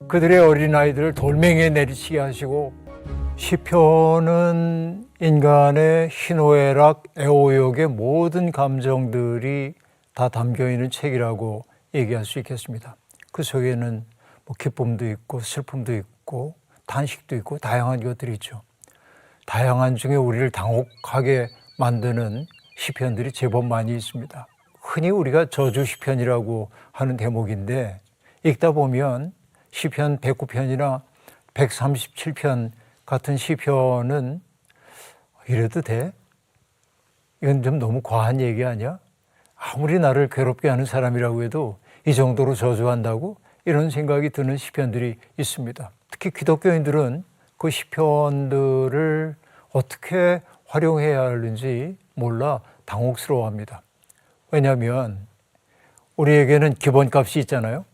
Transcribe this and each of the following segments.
그들의 어린아이들을 돌멩이에 내리치게 하시고, 시편은 인간의 희노애락, 애오욕의 모든 감정들이 다 담겨있는 책이라고 얘기할 수 있겠습니다. 그 속에는 기쁨도 있고 슬픔도 있고 탄식도 있고 다양한 것들이 있죠. 다양한 중에 우리를 당혹하게 만드는 시편들이 제법 많이 있습니다. 흔히 우리가 저주 시편이라고 하는 대목인데, 읽다 보면 시편 109편이나 137편 같은 시편은 이래도 돼? 이건 좀 너무 과한 얘기 아니야? 아무리 나를 괴롭게 하는 사람이라고 해도 이 정도로 저주한다고? 이런 생각이 드는 시편들이 있습니다. 특히 기독교인들은 그 시편들을 어떻게 활용해야 하는지 몰라 당혹스러워합니다. 왜냐하면 우리에게는 기본값이 있잖아요.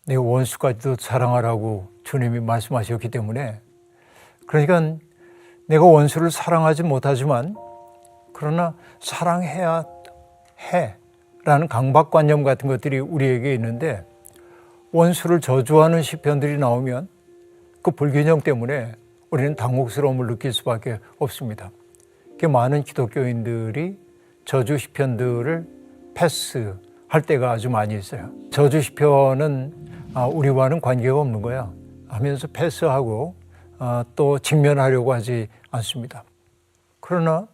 내 원수까지도 사랑하라고 주님이 말씀하셨기 때문에, 그러니까 내가 원수를 사랑하지 못하지만 그러나 사랑해야 해라는 강박관념 같은 것들이 우리에게 있는데, 원수를 저주하는 시편들이 나오면 그 불균형 때문에 우리는 당혹스러움을 느낄 수밖에 없습니다. 많은 기독교인들이 저주 시편들을 패스할 때가 아주 많이 있어요. 저주 시편은 우리와는 관계가 없는 거야 하면서 패스하고 또 직면하려고 하지 않습니다. 그러나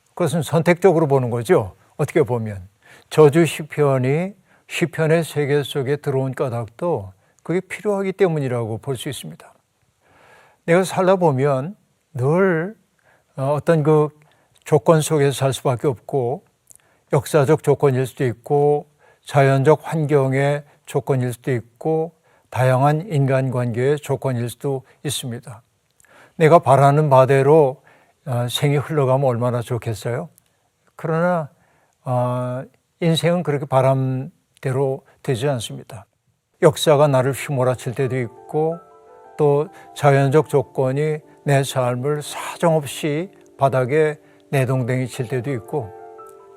그것은 선택적으로 보는 거죠. 어떻게 보면 저주 시편이 시편의 세계 속에 들어온 까닭도 그게 필요하기 때문이라고 볼 수 있습니다. 내가 살다 보면 늘 어떤 그 조건 속에서 살 수밖에 없고, 역사적 조건일 수도 있고 자연적 환경의 조건일 수도 있고 다양한 인간관계의 조건일 수도 있습니다. 내가 바라는 바대로 생이 흘러가면 얼마나 좋겠어요? 그러나 인생은 그렇게 바람대로 되지 않습니다. 역사가 나를 휘몰아칠 때도 있고, 또 자연적 조건이 내 삶을 사정없이 바닥에 내동댕이 칠 때도 있고,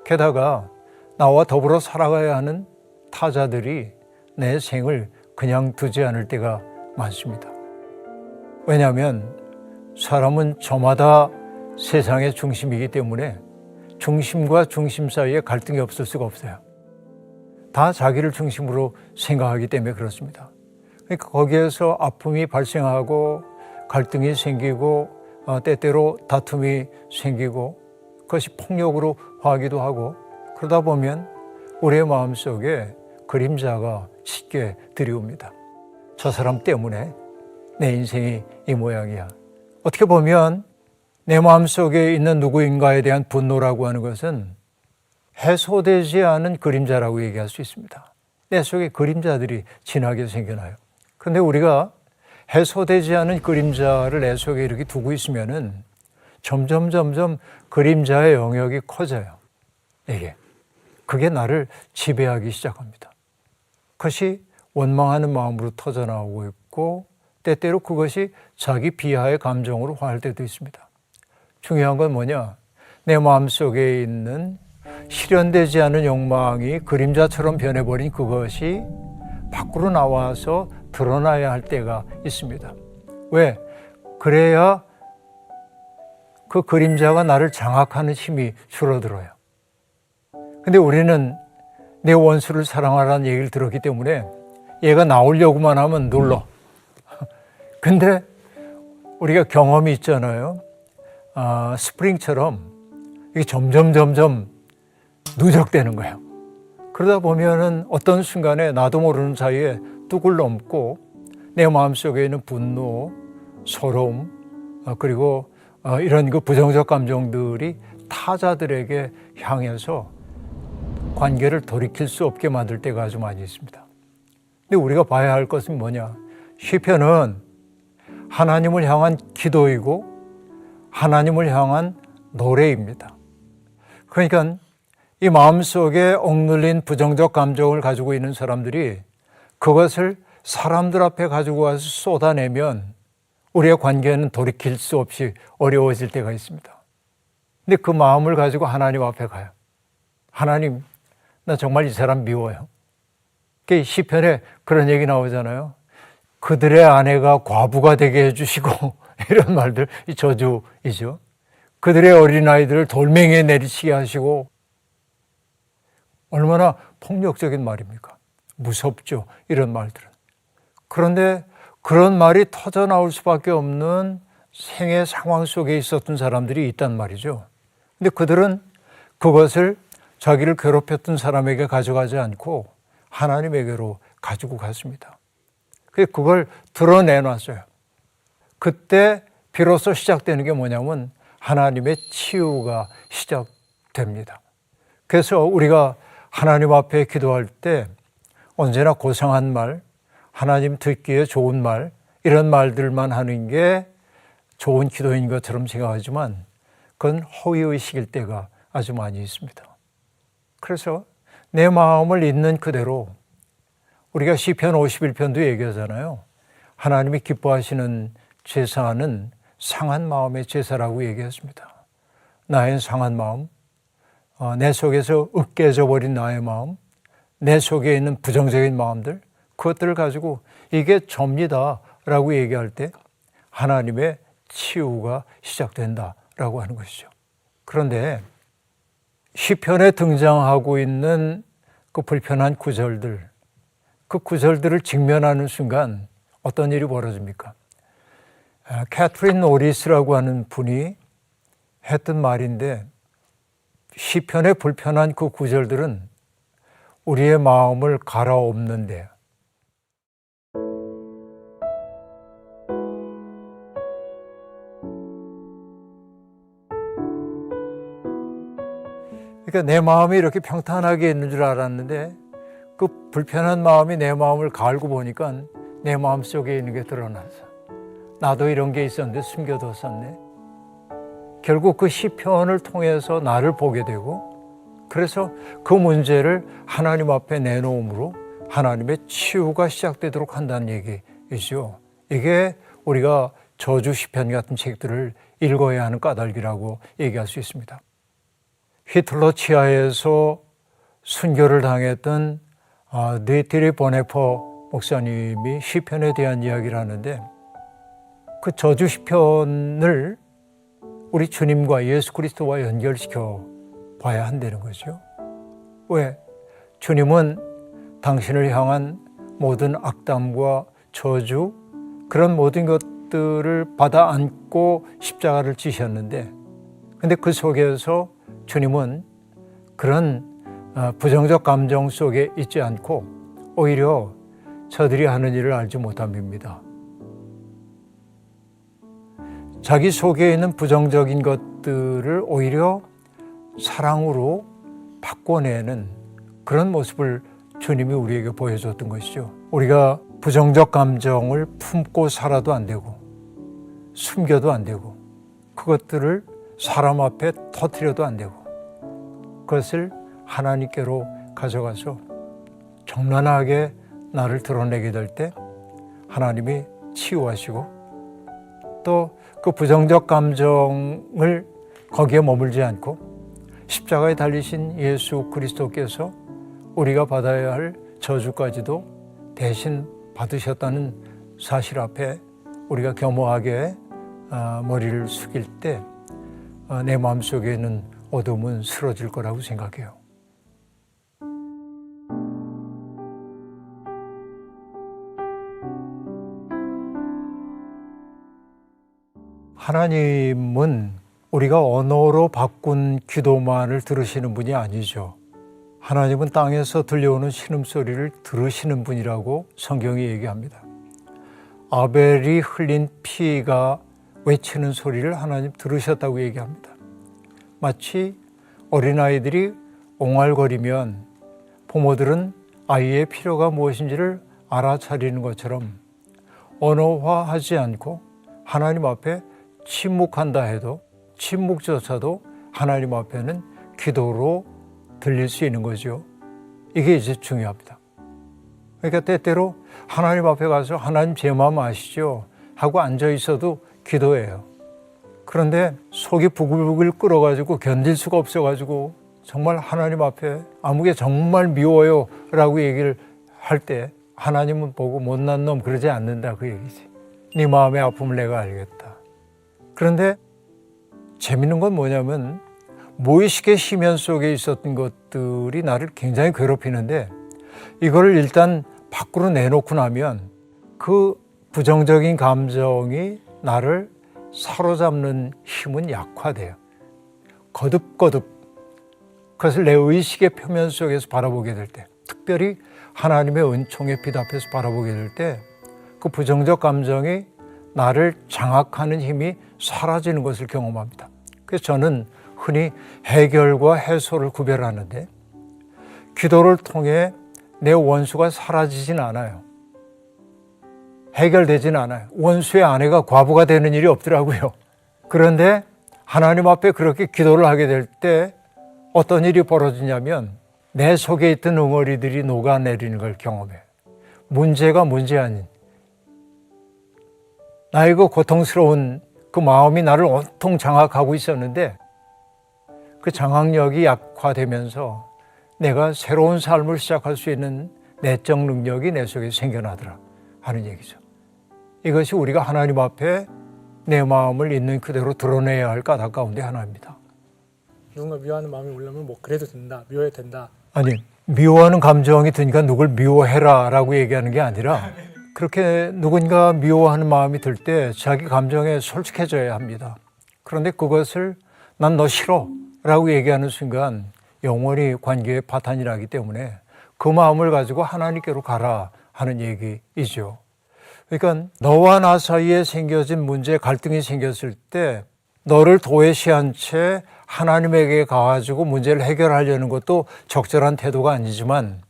게다가 나와 더불어 살아가야 하는 타자들이 내 생을 그냥 두지 않을 때가 많습니다. 왜냐하면 사람은 저마다 세상의 중심이기 때문에 중심과 중심 사이에 갈등이 없을 수가 없어요. 다 자기를 중심으로 생각하기 때문에 그렇습니다. 그러니까 거기에서 아픔이 발생하고 갈등이 생기고 때때로 다툼이 생기고 그것이 폭력으로 화하기도 하고, 그러다 보면 우리의 마음속에 그림자가 짙게 들이옵니다. 저 사람 때문에 내 인생이 이 모양이야. 어떻게 보면 내 마음속에 있는 누구인가에 대한 분노라고 하는 것은 해소되지 않은 그림자라고 얘기할 수 있습니다. 내 속에 그림자들이 진하게 생겨나요. 그런데 우리가 해소되지 않은 그림자를 내 속에 이렇게 두고 있으면은 점점 그림자의 영역이 커져요. 그게 나를 지배하기 시작합니다. 그것이 원망하는 마음으로 터져나오고 있고, 때때로 그것이 자기 비하의 감정으로 화할 때도 있습니다. 중요한 건 뭐냐? 내 마음속에 있는 실현되지 않은 욕망이 그림자처럼 변해버린 그것이 밖으로 나와서 드러나야 할 때가 있습니다. 왜? 그래야 그 그림자가 나를 장악하는 힘이 줄어들어요. 근데 우리는 내 원수를 사랑하라는 얘기를 들었기 때문에 얘가 나오려고만 하면 눌러. 근데 우리가 경험이 있잖아요. 스프링처럼 이게 점점 누적되는 거예요. 그러다 보면은 어떤 순간에 나도 모르는 사이에 뚝을 넘고 내 마음속에 있는 분노, 서러움, 그리고 이런 그 부정적 감정들이 타자들에게 향해서 관계를 돌이킬 수 없게 만들 때가 아주 많이 있습니다. 근데 우리가 봐야 할 것은 뭐냐? 시편은 하나님을 향한 기도이고 하나님을 향한 노래입니다. 그러니까 이 마음속에 억눌린 부정적 감정을 가지고 있는 사람들이 그것을 사람들 앞에 가지고 와서 쏟아내면 우리의 관계는 돌이킬 수 없이 어려워질 때가 있습니다. 근데 그 마음을 가지고 하나님 앞에 가요. 하나님, 나 정말 이 사람 미워요. 시편에 그런 얘기 나오잖아요. 그들의 아내가 과부가 되게 해주시고 이런 말들, 이 저주이죠. 그들의 어린아이들을 돌멩이에 내리치게 하시고, 얼마나 폭력적인 말입니까? 무섭죠, 이런 말들은. 그런데 그런 말이 터져 나올 수밖에 없는 생애 상황 속에 있었던 사람들이 있단 말이죠. 근데 그들은 그것을 자기를 괴롭혔던 사람에게 가져가지 않고 하나님에게로 가지고 갔습니다. 그걸 드러내놨어요. 그때 비로소 시작되는 게 뭐냐면 하나님의 치유가 시작됩니다. 그래서 우리가 하나님 앞에 기도할 때 언제나 고상한 말, 하나님 듣기에 좋은 말, 이런 말들만 하는 게 좋은 기도인 것처럼 생각하지만 그건 허위의식일 때가 아주 많이 있습니다. 그래서 내 마음을 있는 그대로, 우리가 시편 51편도 얘기하잖아요. 하나님이 기뻐하시는 제사는 상한 마음의 제사라고 얘기했습니다. 나의 상한 마음, 내 속에서 으깨져 버린 나의 마음, 내 속에 있는 부정적인 마음들, 그것들을 가지고 이게 접니다라고 얘기할 때 하나님의 치유가 시작된다라고 하는 것이죠. 그런데 시편에 등장하고 있는 그 불편한 구절들, 그 구절들을 직면하는 순간 어떤 일이 벌어집니까? 캐트린 노리스라고 하는 분이 했던 말인데, 시편의 불편한 그 구절들은 우리의 마음을 갈아엎는데, 그러니까 내 마음이 이렇게 평탄하게 있는 줄 알았는데 그 불편한 마음이 내 마음을 갈고 보니까 내 마음 속에 있는 게 드러나서, 나도 이런 게 있었는데 숨겨뒀었네. 결국 그 시편을 통해서 나를 보게 되고, 그래서 그 문제를 하나님 앞에 내놓음으로 하나님의 치유가 시작되도록 한다는 얘기이죠. 이게 우리가 저주 시편 같은 책들을 읽어야 하는 까닭이라고 얘기할 수 있습니다. 히틀러 치하에서 순교를 당했던 네티리 보네퍼 목사님이 시편에 대한 이야기를 하는데, 그 저주 시편을 우리 주님과 예수 그리스도와 연결시켜 봐야 한다는 거죠. 왜? 주님은 당신을 향한 모든 악담과 저주, 그런 모든 것들을 받아 안고 십자가를 지셨는데, 근데 그 속에서 주님은 그런 부정적 감정 속에 있지 않고 오히려 저들이 하는 일을 알지 못함입니다. 자기 속에 있는 부정적인 것들을 오히려 사랑으로 바꿔내는 그런 모습을 주님이 우리에게 보여줬던 것이죠. 우리가 부정적 감정을 품고 살아도 안 되고 숨겨도 안 되고 그것들을 사람 앞에 터뜨려도 안 되고 그것을 하나님께로 가져가서 정난하게 나를 드러내게 될 때 하나님이 치유하시고, 또 그 부정적 감정을 거기에 머물지 않고 십자가에 달리신 예수 그리스도께서 우리가 받아야 할 저주까지도 대신 받으셨다는 사실 앞에 우리가 겸허하게 머리를 숙일 때 내 마음속에 있는 어둠은 쓰러질 거라고 생각해요. 하나님은 우리가 언어로 바꾼 기도만을 들으시는 분이 아니죠. 하나님은 땅에서 들려오는 신음소리를 들으시는 분이라고 성경이 얘기합니다. 아벨이 흘린 피가 외치는 소리를 하나님 들으셨다고 얘기합니다. 마치 어린아이들이 옹알거리면 부모들은 아이의 필요가 무엇인지를 알아차리는 것처럼 언어화하지 않고 하나님 앞에 침묵한다 해도 침묵조차도 하나님 앞에는 기도로 들릴 수 있는 거죠. 이게 이제 중요합니다. 그러니까 때때로 하나님 앞에 가서 하나님 제 마음 아시죠? 하고 앉아 있어도 기도해요. 그런데 속이 부글부글 끓어가지고 견딜 수가 없어가지고 정말 하나님 앞에 아무 게 정말 미워요 라고 얘기를 할 때 하나님은 보고 못난 놈 그러지 않는다 그 얘기지. 네 마음의 아픔을 내가 알겠다. 그런데 재밌는 건 뭐냐면 무의식의 심연 속에 있었던 것들이 나를 굉장히 괴롭히는데 이거를 일단 밖으로 내놓고 나면 그 부정적인 감정이 나를 사로잡는 힘은 약화돼요. 거듭거듭 그것을 내 의식의 표면 속에서 바라보게 될 때, 특별히 하나님의 은총의 빛 앞에서 바라보게 될 때 그 부정적 감정이 나를 장악하는 힘이 사라지는 것을 경험합니다. 그래서 저는 흔히 해결과 해소를 구별하는데 기도를 통해 내 원수가 사라지진 않아요. 해결되진 않아요. 원수의 아내가 과부가 되는 일이 없더라고요. 그런데 하나님 앞에 그렇게 기도를 하게 될 때 어떤 일이 벌어지냐면 내 속에 있던 응어리들이 녹아내리는 걸 경험해. 문제가 문제 아닌 나의 그 고통스러운 그 마음이 나를 온통 장악하고 있었는데 그 장악력이 약화되면서 내가 새로운 삶을 시작할 수 있는 내적 능력이 내 속에 생겨나더라 하는 얘기죠. 이것이 우리가 하나님 앞에 내 마음을 있는 그대로 드러내야 할 까닭 가운데 하나입니다. 누군가 미워하는 마음이 올라오면 뭐 그래도 된다, 미워해도 된다. 아니, 미워하는 감정이 드니까 누굴 미워해라 라고 얘기하는 게 아니라 그렇게 누군가 미워하는 마음이 들 때 자기 감정에 솔직해져야 합니다. 그런데 그것을 난 너 싫어 라고 얘기하는 순간 영원히 관계의 파탄이 나기 때문에 그 마음을 가지고 하나님께로 가라 하는 얘기이죠. 그러니까 너와 나 사이에 생겨진 문제, 갈등이 생겼을 때 너를 도외시한 채 하나님에게 가가지고 문제를 해결하려는 것도 적절한 태도가 아니지만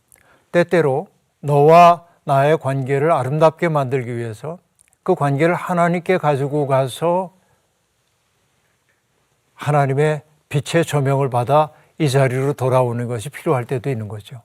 때때로 너와 나의 관계를 아름답게 만들기 위해서 그 관계를 하나님께 가지고 가서 하나님의 빛의 조명을 받아 이 자리로 돌아오는 것이 필요할 때도 있는 거죠.